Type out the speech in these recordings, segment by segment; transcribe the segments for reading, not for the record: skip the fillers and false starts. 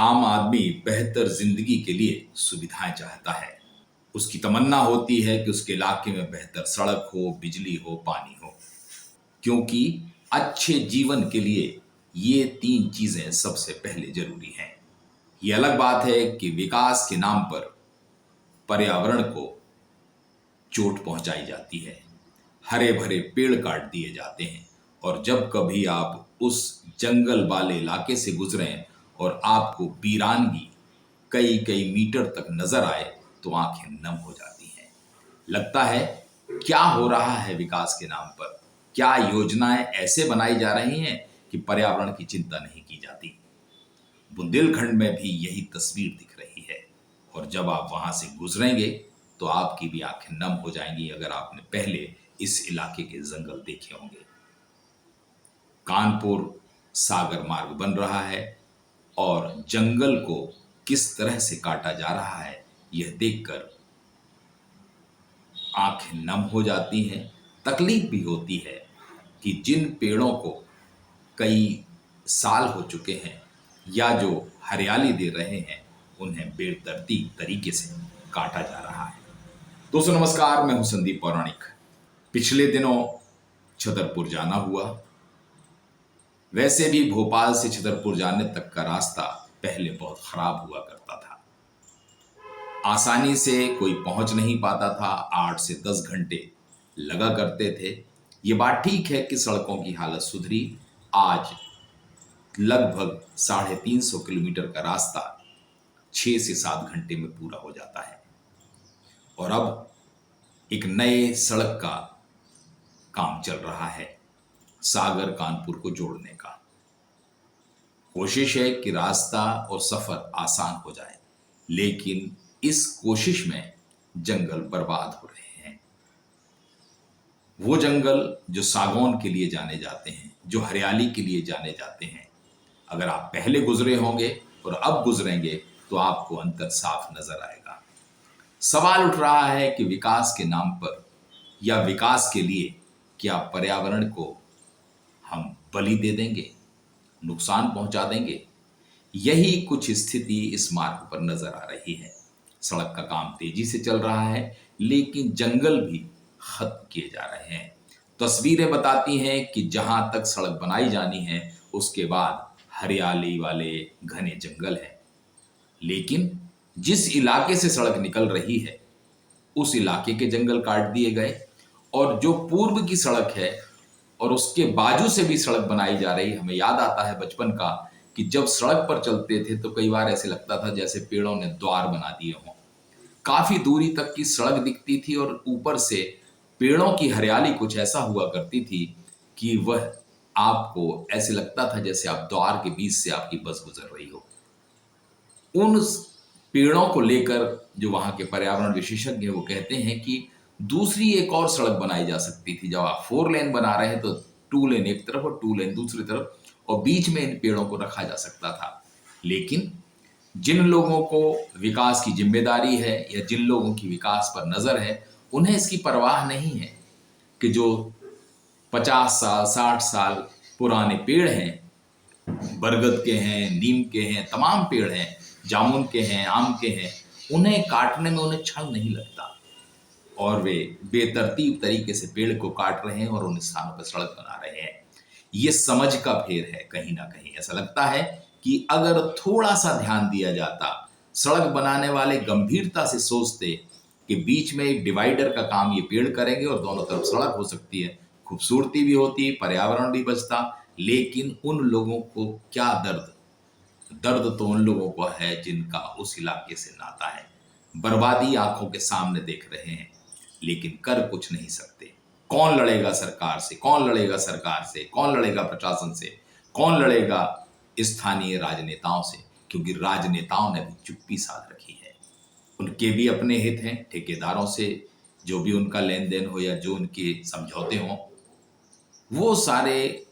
आम आदमी बेहतर जिंदगी के लिए सुविधाएं चाहता है। उसकी तमन्ना होती है कि उसके इलाके में बेहतर सड़क हो, बिजली हो, पानी हो, क्योंकि अच्छे जीवन के लिए ये तीन चीजें सबसे पहले जरूरी हैं। ये अलग बात है कि विकास के नाम पर पर्यावरण को चोट पहुंचाई जाती है, हरे भरे पेड़ काट दिए जाते हैं, और जब कभी आप उस जंगल वाले इलाके से गुजरें और आपको वीरानगी कई कई मीटर तक नजर आए तो आंखें नम हो जाती हैं। लगता है क्या हो रहा है विकास के नाम पर? क्या योजनाएं ऐसे बनाई जा रही हैं कि पर्यावरण की चिंता नहीं की जाती? बुंदेलखंड में भी यही तस्वीर दिख रही है, और जब आप वहां से गुजरेंगे तो आपकी भी आंखें नम हो जाएंगी अगर आपने पहले इस इलाके के जंगल देखे होंगे। कानपुर सागर मार्ग बन रहा है और जंगल को किस तरह से काटा जा रहा है यह देखकर आंखें नम हो जाती हैं। तकलीफ भी होती है कि जिन पेड़ों को कई साल हो चुके हैं या जो हरियाली दे रहे हैं उन्हें बेतरतीब तरीके से काटा जा रहा है। दोस्तों नमस्कार, मैं हूं संदीप पौराणिक। पिछले दिनों छतरपुर जाना हुआ। वैसे भी भोपाल से छतरपुर जाने तक का रास्ता पहले बहुत खराब हुआ करता था, आसानी से कोई पहुंच नहीं पाता था, 8 से 10 घंटे लगा करते थे। ये बात ठीक है कि सड़कों की हालत सुधरी। आज लगभग 350 किलोमीटर का रास्ता 6 से 7 घंटे में पूरा हो जाता है, और अब एक नए सड़क का काम चल रहा है, सागर कानपुर को जोड़ने का। कोशिश है कि रास्ता और सफर आसान हो जाए, लेकिन इस कोशिश में जंगल बर्बाद हो रहे हैं। वो जंगल जो सागौन के लिए जाने जाते हैं, जो हरियाली के लिए जाने जाते हैं, अगर आप पहले गुजरे होंगे और अब गुजरेंगे तो आपको अंतर साफ नजर आएगा। सवाल उठ रहा है कि विकास के नाम पर या विकास के लिए क्या पर्यावरण को हम बलि दे देंगे, नुकसान पहुंचा देंगे? यही कुछ स्थिति इस मार्ग पर नजर आ रही है। सड़क का काम तेजी से चल रहा है, लेकिन जंगल भी खत्म किए जा रहे हैं। तस्वीरें बताती हैं कि जहां तक सड़क बनाई जानी है उसके बाद हरियाली वाले घने जंगल हैं, लेकिन जिस इलाके से सड़क निकल रही है उस इलाके के जंगल काट दिए गए, और जो पूर्व की सड़क है और उसके बाजू से भी सड़क बनाई जा रही है। हमें याद आता है बचपन का कि जब सड़क पर चलते थे तो कई बार ऐसे लगता था जैसे पेड़ों ने द्वार बना दिए हों। काफी दूरी तक की सड़क दिखती थी और ऊपर से पेड़ों की हरियाली कुछ ऐसा हुआ करती थी कि वह आपको ऐसे लगता था जैसे आप द्वार के बीच से आपकी बस गुजर रही हो। उन पेड़ों को लेकर जो वहां के पर्यावरण विशेषज्ञ हैं वो कहते हैं कि दूसरी एक और सड़क बनाई जा सकती थी। जब आप 4 लेन बना रहे हैं तो 2 लेन एक तरफ और 2 लेन दूसरी तरफ, और बीच में इन पेड़ों को रखा जा सकता था। लेकिन जिन लोगों को विकास की जिम्मेदारी है या जिन लोगों की विकास पर नजर है, उन्हें इसकी परवाह नहीं है कि जो 50 साल 60 साल पुराने पेड़ हैं, बरगद के हैं, नीम के हैं, तमाम पेड़ हैं, जामुन के हैं, आम के हैं, उन्हें काटने में उन्हें क्षण नहीं लगता, और वे बेतरतीब तरीके से पेड़ को काट रहे हैं और उन स्थानों पर सड़क बना रहे हैं। ये समझ का फेर है। कहीं ना कहीं ऐसा लगता है कि अगर थोड़ा सा ध्यान दिया जाता, सड़क बनाने वाले गंभीरता से सोचते कि बीच में एक डिवाइडर का काम ये पेड़ करेंगे और दोनों तरफ सड़क हो सकती है, खूबसूरती भी होती, पर्यावरण भी बचता। लेकिन उन लोगों को क्या दर्द? दर्द तो उन लोगों को है जिनका उस इलाके से नाता है। बर्बादी आंखों के सामने देख रहे हैं, लेकिन कर कुछ नहीं सकते। कौन लड़ेगा सरकार से? कौन लड़ेगा सरकार से? कौन लड़ेगा प्रशासन से? कौन लड़ेगा स्थानीय राजनेताओं से? क्योंकि राजनेताओं ने भी चुप्पी साध रखी है। उनके भी अपने हित हैं, ठेकेदारों से जो भी उनका लेन देन हो या जो उनके समझौते हों, वो सारे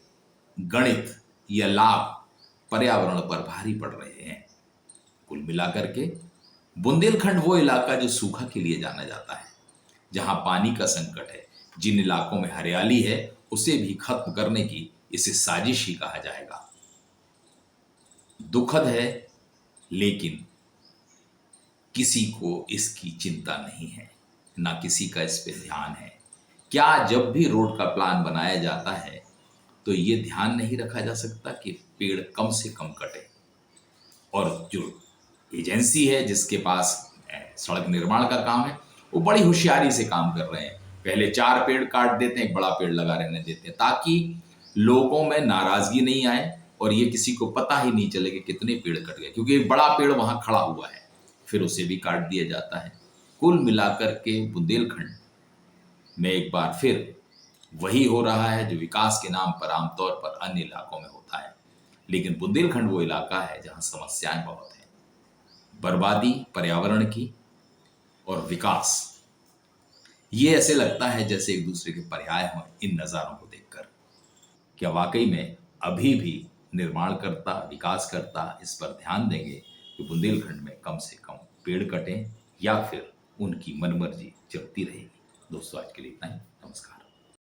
गणित या लाभ पर्यावरण पर भारी पड़ रहे हैं। कुल मिलाकर के बुंदेलखंड वो इलाका जो सूखा के लिए जाना जाता है, जहां पानी का संकट है, जिन इलाकों में हरियाली है, उसे भी खत्म करने की इसे साजिश ही कहा जाएगा। दुखद है, लेकिन किसी को इसकी चिंता नहीं है, ना किसी का इस पे ध्यान है। क्या जब भी रोड का प्लान बनाया जाता है तो ये ध्यान नहीं रखा जा सकता कि पेड़ कम से कम कटे? और जो एजेंसी है जिसके पास सड़क निर्माण का काम है, वो बड़ी होशियारी से काम कर रहे हैं। पहले 4 पेड़ काट देते हैं, एक बड़ा पेड़ लगा रहने देते हैं, ताकि लोगों में नाराजगी नहीं आए और ये किसी को पता ही नहीं चले कि कितने पेड़ कट गए, क्योंकि एक बड़ा पेड़ वहां खड़ा हुआ है, फिर उसे भी काट दिया जाता है। कुल मिलाकर के बुंदेलखंड में एक बार फिर वही हो रहा है जो विकास के नाम पर आमतौर पर अन्य इलाकों में होता है। लेकिन बुंदेलखंड वो इलाका है जहां समस्याएं बहुत हैं, बर्बादी पर्यावरण की और विकास। ये ऐसे लगता है जैसे एक दूसरे के पर्याय हों इन नज़ारों को देखकर। क्या वाकई में अभी भी निर्माणकर्ता विकासकर्ता इस पर ध्यान देंगे कि बुंदेलखंड में कम से कम पेड़ कटें, या फिर उनकी मनमर्जी चलती रहेगी? दोस्तों, आज के लिए इतना ही। नमस्कार।